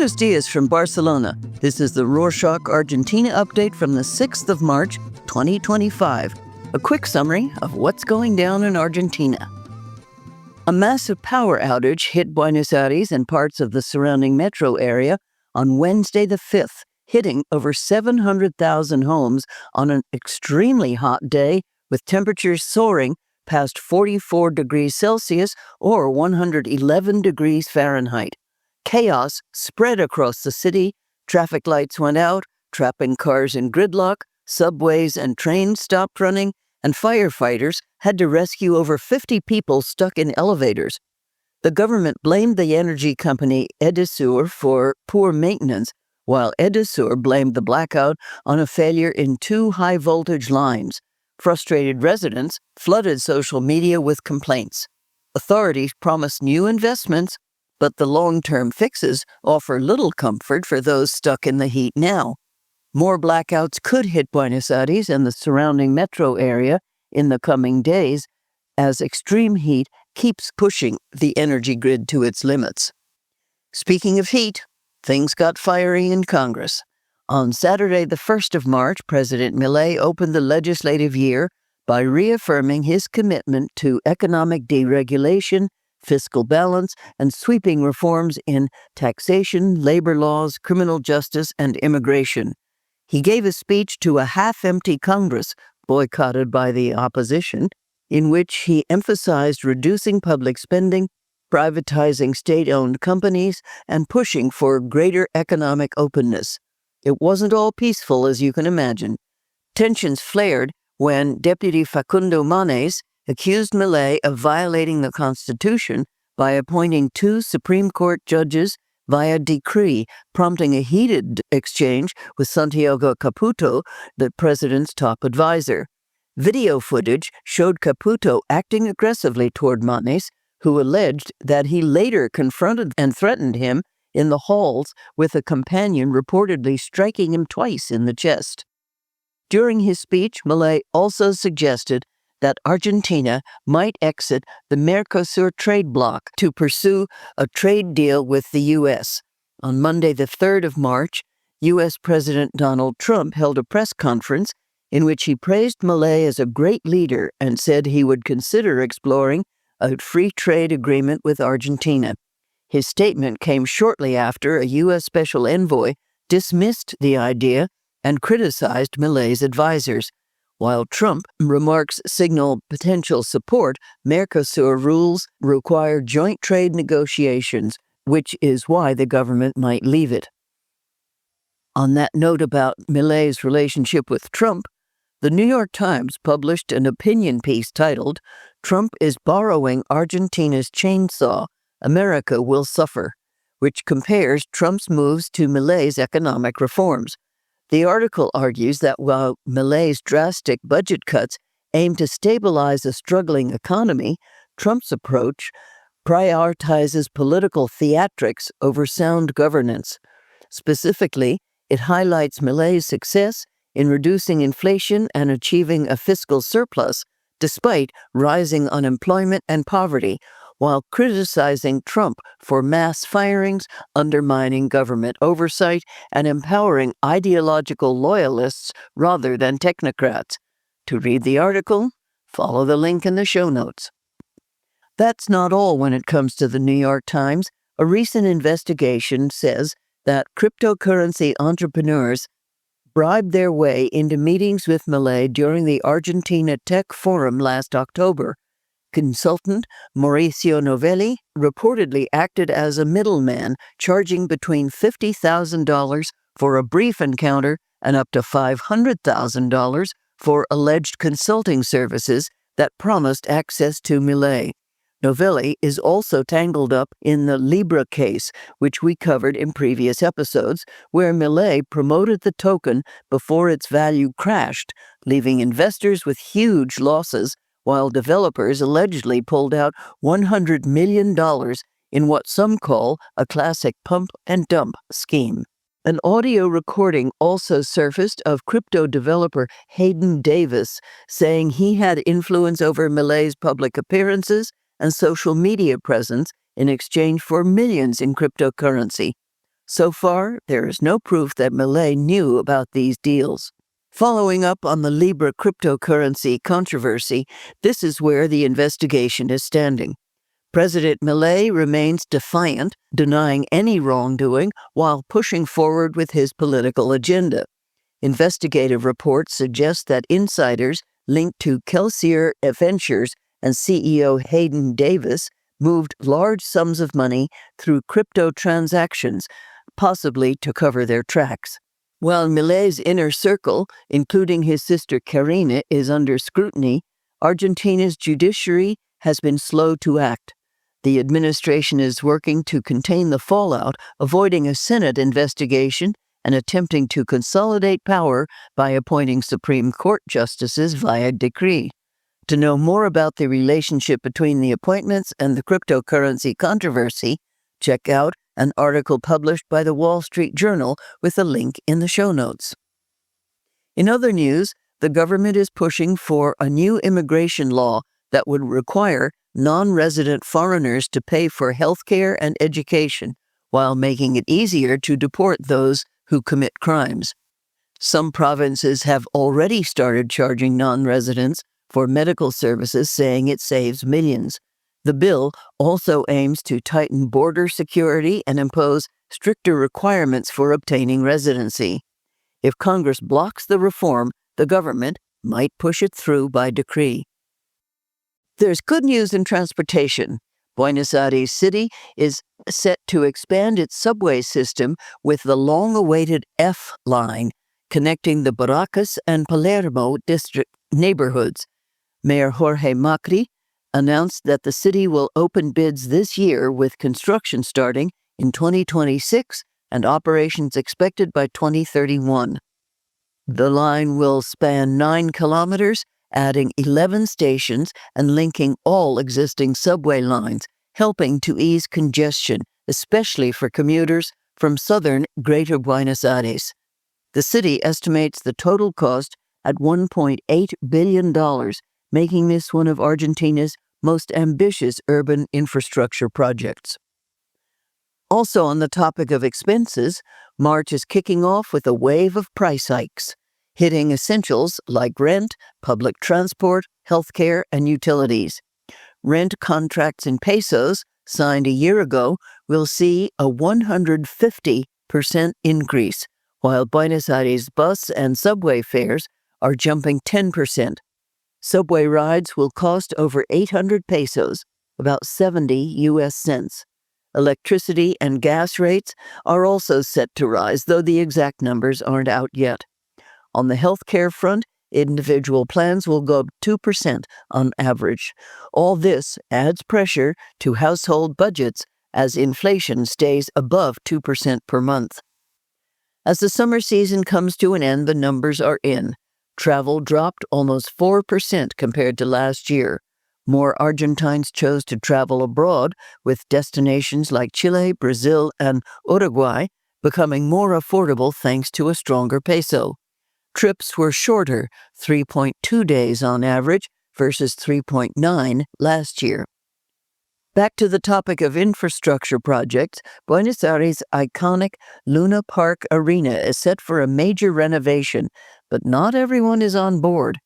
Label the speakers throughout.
Speaker 1: Buenos dias from Barcelona. This is the Rorschach Argentina update from the 6th of March, 2025. A quick summary of what's going down in Argentina. A massive power outage hit Buenos Aires and parts of the surrounding metro area on Wednesday the 5th, hitting over 700,000 homes on an extremely hot day with temperatures soaring past 44 degrees Celsius or 111 degrees Fahrenheit. Chaos spread across the city, traffic lights went out, trapping cars in gridlock, subways and trains stopped running, and firefighters had to rescue over 50 people stuck in elevators. The government blamed the energy company Edesur for poor maintenance, while Edesur blamed the blackout on a failure in 2 high-voltage lines. Frustrated residents flooded social media with complaints. Authorities promised new investments, but the long-term fixes offer little comfort for those stuck in the heat now. More blackouts could hit Buenos Aires and the surrounding metro area in the coming days as extreme heat keeps pushing the energy grid to its limits. Speaking of heat, things got fiery in Congress. On Saturday, the 1st of March, President Milei opened the legislative year by reaffirming his commitment to economic deregulation, fiscal balance, and sweeping reforms in taxation, labor laws, criminal justice, and immigration. He gave a speech to a half-empty Congress, boycotted by the opposition, in which he emphasized reducing public spending, privatizing state-owned companies, and pushing for greater economic openness. It wasn't all peaceful, as you can imagine. Tensions flared when Deputy Facundo Manes accused Milei of violating the Constitution by appointing 2 Supreme Court judges via decree, prompting a heated exchange with Santiago Caputo, the president's top advisor. Video footage showed Caputo acting aggressively toward Manes, who alleged that he later confronted and threatened him in the halls, with a companion reportedly striking him twice in the chest. During his speech, Milei also suggested that Argentina might exit the Mercosur trade bloc to pursue a trade deal with the U.S. On Monday, the 3rd of March, U.S. President Donald Trump held a press conference in which he praised Milei as a great leader and said he would consider exploring a free trade agreement with Argentina. His statement came shortly after a U.S. special envoy dismissed the idea and criticized Milei's advisors. While Trump remarks signal potential support, Mercosur rules require joint trade negotiations, which is why the government might leave it. On that note about Milei's relationship with Trump, the New York Times published an opinion piece titled, "Trump is Borrowing Argentina's Chainsaw. America Will Suffer," which compares Trump's moves to Milei's economic reforms. The article argues that while Milei's drastic budget cuts aim to stabilize a struggling economy, Trump's approach prioritizes political theatrics over sound governance. Specifically, it highlights Milei's success in reducing inflation and achieving a fiscal surplus despite rising unemployment and poverty, while criticizing Trump for mass firings, undermining government oversight, and empowering ideological loyalists rather than technocrats. To read the article, follow the link in the show notes. That's not all when it comes to the New York Times. A recent investigation says that cryptocurrency entrepreneurs bribed their way into meetings with Milei during the Argentina Tech Forum last October. Consultant Mauricio Novelli reportedly acted as a middleman, charging between $50,000 for a brief encounter and up to $500,000 for alleged consulting services that promised access to Milei. Novelli is also tangled up in the LIBRA case, which we covered in previous episodes, where Milei promoted the token before its value crashed, leaving investors with huge losses, while developers allegedly pulled out $100 million in what some call a classic pump-and-dump scheme. An audio recording also surfaced of crypto developer Hayden Davis saying he had influence over Milei's public appearances and social media presence in exchange for millions in cryptocurrency. So far, there is no proof that Milei knew about these deals. Following up on the LIBRA cryptocurrency controversy, this is where the investigation is standing. President Milei remains defiant, denying any wrongdoing while pushing forward with his political agenda. Investigative reports suggest that insiders linked to Kelsier Ventures and CEO Hayden Davis moved large sums of money through crypto transactions, possibly to cover their tracks. While Milei's inner circle, including his sister Karina, is under scrutiny, Argentina's judiciary has been slow to act. The administration is working to contain the fallout, avoiding a Senate investigation and attempting to consolidate power by appointing Supreme Court justices via decree. To know more about the relationship between the appointments and the cryptocurrency controversy, check out an article published by the Wall Street Journal with a link in the show notes. In other news, the government is pushing for a new immigration law that would require non-resident foreigners to pay for health care and education, while making it easier to deport those who commit crimes. Some provinces have already started charging non-residents for medical services, saying it saves millions. The bill also aims to tighten border security and impose stricter requirements for obtaining residency. If Congress blocks the reform, the government might push it through by decree. There's good news in transportation. Buenos Aires City is set to expand its subway system with the long-awaited F line, connecting the Barracas and Palermo district neighborhoods. Mayor Jorge Macri announced that the city will open bids this year, with construction starting in 2026 and operations expected by 2031. The line will span 9 kilometers, adding 11 stations and linking all existing subway lines, helping to ease congestion, especially for commuters from southern Greater Buenos Aires. The city estimates the total cost at $1.8 billion, making this one of Argentina's most ambitious urban infrastructure projects. Also on the topic of expenses, March is kicking off with a wave of price hikes, hitting essentials like rent, public transport, healthcare, and utilities. Rent contracts in pesos, signed a year ago, will see a 150% increase, while Buenos Aires bus and subway fares are jumping 10%. Subway rides will cost over 800 pesos, about 70 US cents. Electricity and gas rates are also set to rise, though the exact numbers aren't out yet. On the healthcare front, individual plans will go up 2% on average. All this adds pressure to household budgets as inflation stays above 2% per month. As the summer season comes to an end, the numbers are in. Travel dropped almost 4% compared to last year. More Argentines chose to travel abroad, with destinations like Chile, Brazil, and Uruguay becoming more affordable thanks to a stronger peso. Trips were shorter, 3.2 days on average versus 3.9 last year. Back to the topic of infrastructure projects, Buenos Aires' iconic Luna Park Arena is set for a major renovation, but not everyone is on board.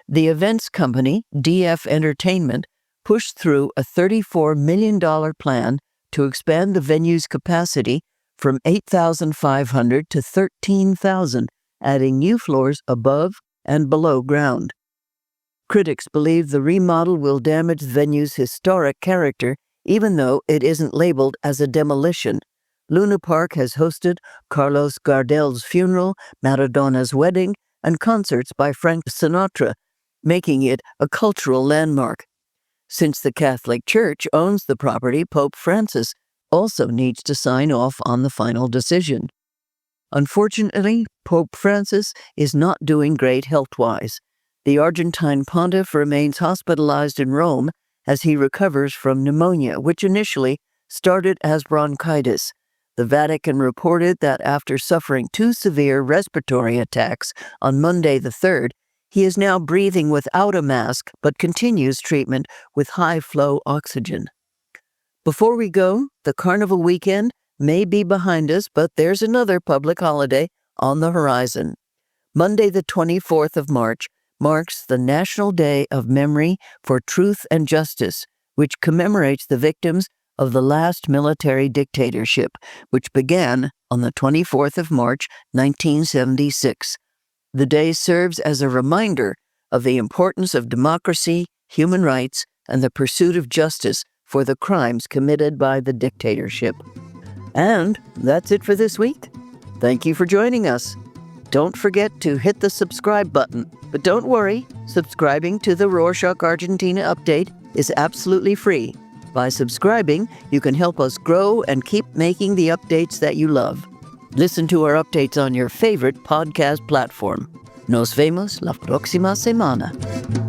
Speaker 1: The events company, DF Entertainment, pushed through a $34 million plan to expand the venue's capacity from 8,500 to 13,000, adding new floors above and below ground. Critics believe the remodel will damage the venue's historic character, even though it isn't labeled as a demolition. Luna Park has hosted Carlos Gardel's funeral, Maradona's wedding, and concerts by Frank Sinatra, making it a cultural landmark. Since the Catholic Church owns the property, Pope Francis also needs to sign off on the final decision. Unfortunately, Pope Francis is not doing great health-wise. The Argentine pontiff remains hospitalized in Rome as he recovers from pneumonia, which initially started as bronchitis. The Vatican reported that after suffering 2 severe respiratory attacks on Monday the 3rd, he is now breathing without a mask but continues treatment with high-flow oxygen. Before we go, the Carnival weekend may be behind us, but there's another public holiday on the horizon. Monday, the 24th of March, marks the National Day of Memory for Truth and Justice, which commemorates the victims of the last military dictatorship, which began on the 24th of March, 1976. The day serves as a reminder of the importance of democracy, human rights, and the pursuit of justice for the crimes committed by the dictatorship. And that's it for this week. Thank you for joining us. Don't forget to hit the subscribe button. But don't worry, subscribing to the Rorschach Argentina update is absolutely free. By subscribing, you can help us grow and keep making the updates that you love. Listen to our updates on your favorite podcast platform. Nos vemos la próxima semana.